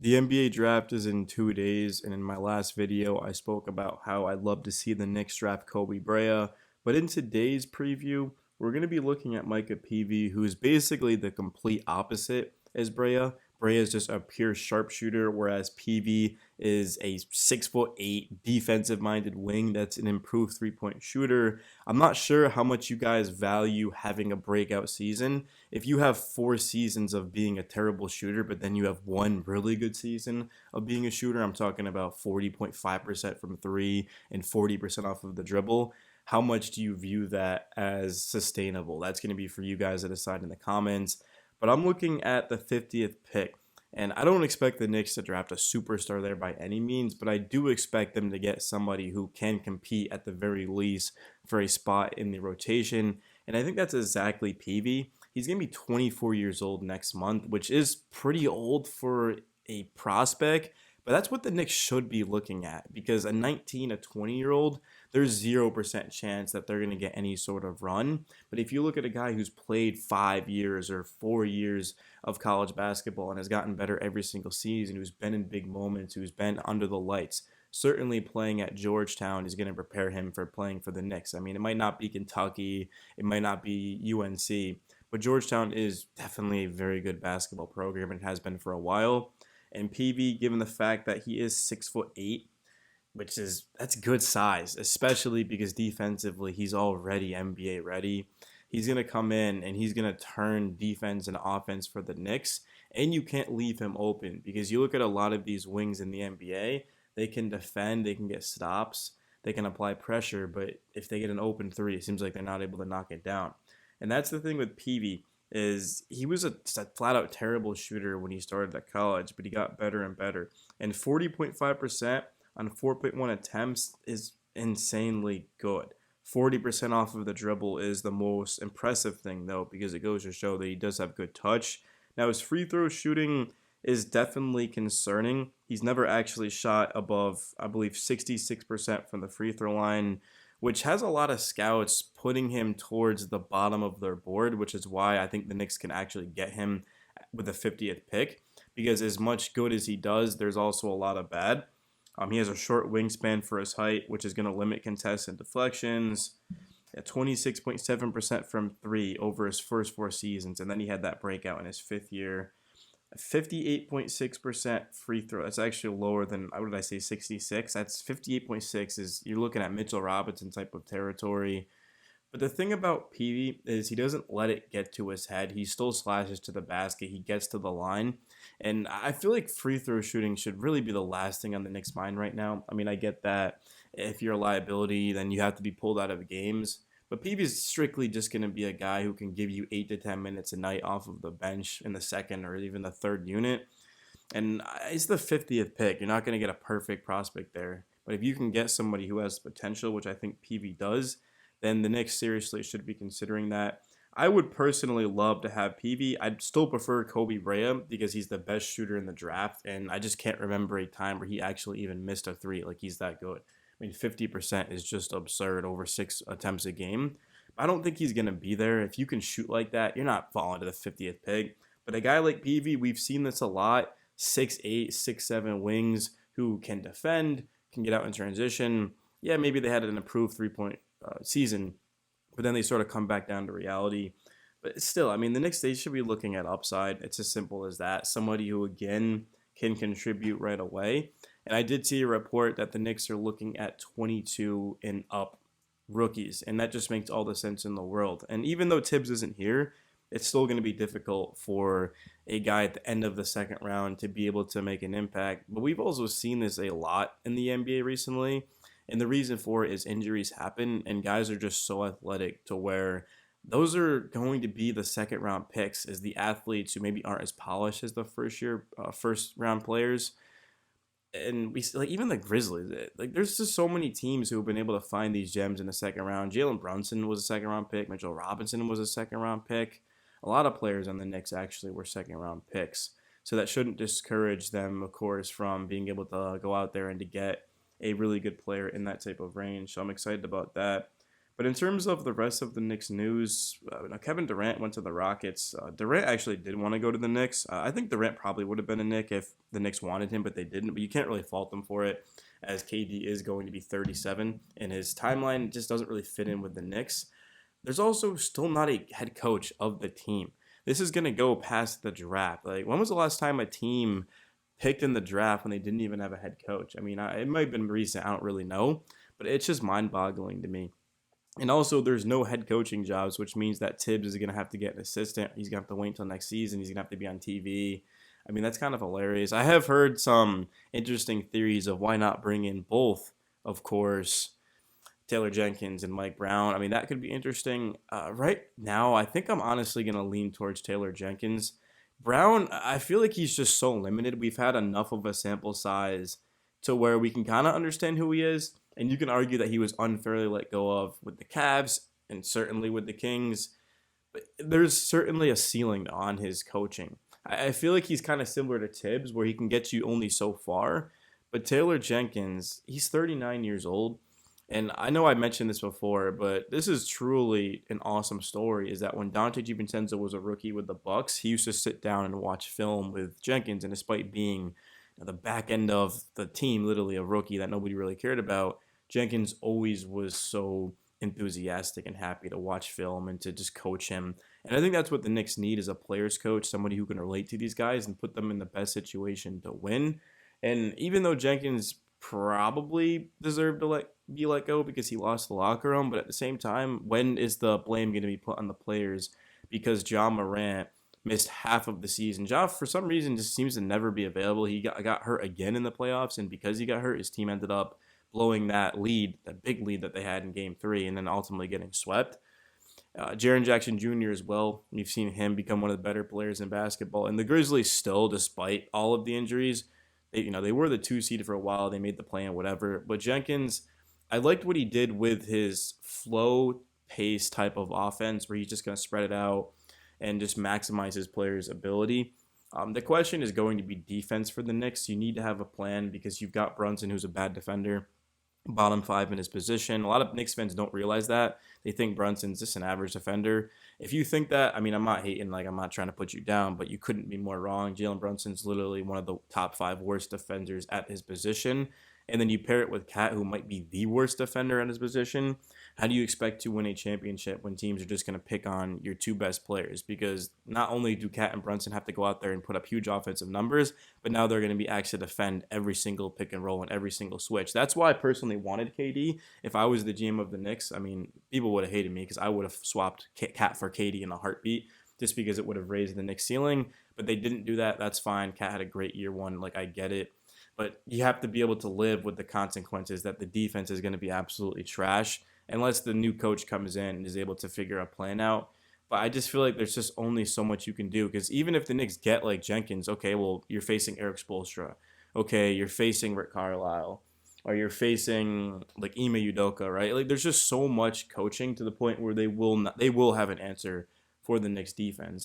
The NBA draft is in 2 days, and in my last video, I spoke about how I'd love to see the Knicks draft Kobe Brea. But in today's preview, we're going to be looking at Micah Peavey, who is basically the complete opposite as Brea. Brea is just a pure sharpshooter, whereas Peavey is a 6'8" defensive-minded wing that's an improved three-point shooter. I'm not sure how much you guys value having a breakout season. If you have 4 seasons of being a terrible shooter, but then you have one really good season of being a shooter, I'm talking about 40.5% from three and 40% off of the dribble. How much do you view that as sustainable? That's going to be for you guys to decide in the comments. But I'm looking at the 50th pick. And I don't expect the Knicks to draft a superstar there by any means, but I do expect them to get somebody who can compete at the very least for a spot in the rotation. And I think that's exactly Peavy. He's going to be 24 years old next month, which is pretty old for a prospect, but that's what the Knicks should be looking at because a 19, a 20-year-old, there's 0% chance that they're going to get any sort of run. But if you look at a guy who's played 5 years or 4 years of college basketball and has gotten better every single season, who's been in big moments, who's been under the lights, certainly playing at Georgetown is going to prepare him for playing for the Knicks. I mean, it might not be Kentucky, it might not be UNC, but Georgetown is definitely a very good basketball program and has been for a while. And Peavy, given the fact that he is 6'8", which is that's good size, especially because defensively he's already NBA ready. He's gonna come in and he's gonna turn defense and offense for the Knicks, and you can't leave him open because you look at a lot of these wings in the NBA, they can defend, they can get stops, they can apply pressure, but if they get an open three, it seems like they're not able to knock it down. And that's the thing with Peavy is he was a flat out terrible shooter when he started at college, but he got better and better. And 40.5% on 4.1 attempts is insanely good. 40% off of the dribble is the most impressive thing, though, because it goes to show that he does have good touch. Now, his free throw shooting is definitely concerning. He's never actually shot above, I believe, 66% from the free throw line, which has a lot of scouts putting him towards the bottom of their board, which is why I think the Knicks can actually get him with the 50th pick, because as much good as he does, there's also a lot of bad. He has a short wingspan for his height, which is going to limit contests and deflections. At 26.7% from three over his first 4 seasons, and then he had that breakout in his fifth year. 58.6% free throw. That's actually lower than, what did I say, 66? That's 58.6 is you're looking at Mitchell Robinson type of territory. But the thing about Peavy is he doesn't let it get to his head. He still slashes to the basket. He gets to the line. And I feel like free throw shooting should really be the last thing on the Knicks' mind right now. I mean, I get that if you're a liability, then you have to be pulled out of games. But Peavy is strictly just going to be a guy who can give you 8 to 10 minutes a night off of the bench in the second or even the third unit. And it's the 50th pick. You're not going to get a perfect prospect there. But if you can get somebody who has potential, which I think Peavy does, then the Knicks seriously should be considering that. I would personally love to have Peavy. I'd still prefer Kobe Brea because he's the best shooter in the draft, and I just can't remember a time where he actually even missed a three. Like, he's that good. I mean, 50% is just absurd over 6 attempts a game. I don't think he's going to be there. If you can shoot like that, you're not falling to the 50th pick. But a guy like Peavy, we've seen this a lot. 6'8", 6'7" wings who can defend, can get out in transition. Yeah, maybe they had an improved three-point season, but then they sort of come back down to reality. But still, I mean, the Knicks, they should be looking at upside. It's as simple as that. Somebody who, again, can contribute right away. And I did see a report that the Knicks are looking at 22 and up rookies, and that just makes all the sense in the world. And even though Tibbs isn't here, it's still going to be difficult for a guy at the end of the second round to be able to make an impact. But we've also seen this a lot in the NBA recently. And the reason for it is injuries happen, and guys are just so athletic to where those are going to be the second round picks as the athletes who maybe aren't as polished as the first round players. And we like even the Grizzlies. Like, there's just so many teams who have been able to find these gems in the second round. Jalen Brunson was a second round pick. Mitchell Robinson was a second round pick. A lot of players on the Knicks actually were second round picks. So that shouldn't discourage them, of course, from being able to go out there and to get a really good player in that type of range. So I'm excited about that. But in terms of the rest of the Knicks news, Kevin Durant went to the Rockets. Durant actually did want to go to the Knicks. I think Durant probably would have been a Knick if the Knicks wanted him, but they didn't. But you can't really fault them for it, as KD is going to be 37, and his timeline just doesn't really fit in with the Knicks. There's also still not a head coach of the team. This is going to go past the draft. Like, when was the last time a team picked in the draft when they didn't even have a head coach? I mean, it might have been recent. I don't really know, but it's just mind-boggling to me. And also, there's no head coaching jobs, which means that Tibbs is going to have to get an assistant. He's going to have to wait until next season. He's going to have to be on TV. I mean, that's kind of hilarious. I have heard some interesting theories of why not bring in both, of course, Taylor Jenkins and Mike Brown. I mean, that could be interesting. Right now, I think I'm honestly going to lean towards Taylor Jenkins. Brown, I feel like he's just so limited. We've had enough of a sample size to where we can kind of understand who he is. And you can argue that he was unfairly let go of with the Cavs and certainly with the Kings. But there's certainly a ceiling on his coaching. I feel like he's kind of similar to Tibbs, where he can get you only so far. But Taylor Jenkins, he's 39 years old. And I know I mentioned this before, but this is truly an awesome story, is that when Dante DiVincenzo was a rookie with the Bucks, he used to sit down and watch film with Jenkins. And despite being the back end of the team, literally a rookie that nobody really cared about, Jenkins always was so enthusiastic and happy to watch film and to just coach him. And I think that's what the Knicks need, is a players coach, somebody who can relate to these guys and put them in the best situation to win. And even though Jenkins probably deserved to be let go because he lost the locker room, but at the same time, when is the blame going to be put on the players? Because Ja Morant missed half of the season. Ja, for some reason, just seems to never be available. He got hurt again in the playoffs, and because he got hurt, his team ended up blowing that lead, that big lead that they had in Game 3, and then ultimately getting swept. Jaren Jackson Jr. as well. We've seen him become one of the better players in basketball. And the Grizzlies still, despite all of the injuries, they were the 2 seed for a while. They made the play and whatever. But Jenkins, I liked what he did with his flow pace type of offense, where he's just going to spread it out and just maximize his players' ability. The question is going to be defense for the Knicks. You need to have a plan because you've got Brunson, who's a bad defender, bottom 5 in his position. A lot of Knicks fans don't realize that. They think Brunson's just an average defender. If you think that, I mean, I'm not hating, I'm not trying to put you down, but you couldn't be more wrong. Jalen Brunson's literally one of the top 5 worst defenders at his position. And then you pair it with Cat, who might be the worst defender at his position. How do you expect to win a championship when teams are just going to pick on your 2 best players? Because not only do Cat and Brunson have to go out there and put up huge offensive numbers, but now they're going to be asked to defend every single pick and roll and every single switch. That's why I personally wanted KD. If I was the GM of the Knicks, I mean, people would have hated me because I would have swapped Cat for KD in a heartbeat, just because it would have raised the Knicks ceiling. But they didn't do that. That's fine. Cat had a great year 1. I get it. But you have to be able to live with the consequences that the defense is going to be absolutely trash unless the new coach comes in and is able to figure a plan out. But I just feel like there's just only so much you can do, because even if the Knicks get Jenkins, okay, well, you're facing Eric Spoelstra. Okay, you're facing Rick Carlisle. Or you're facing Ime Udoka, right? There's just so much coaching to the point where they will have an answer for the Knicks defense.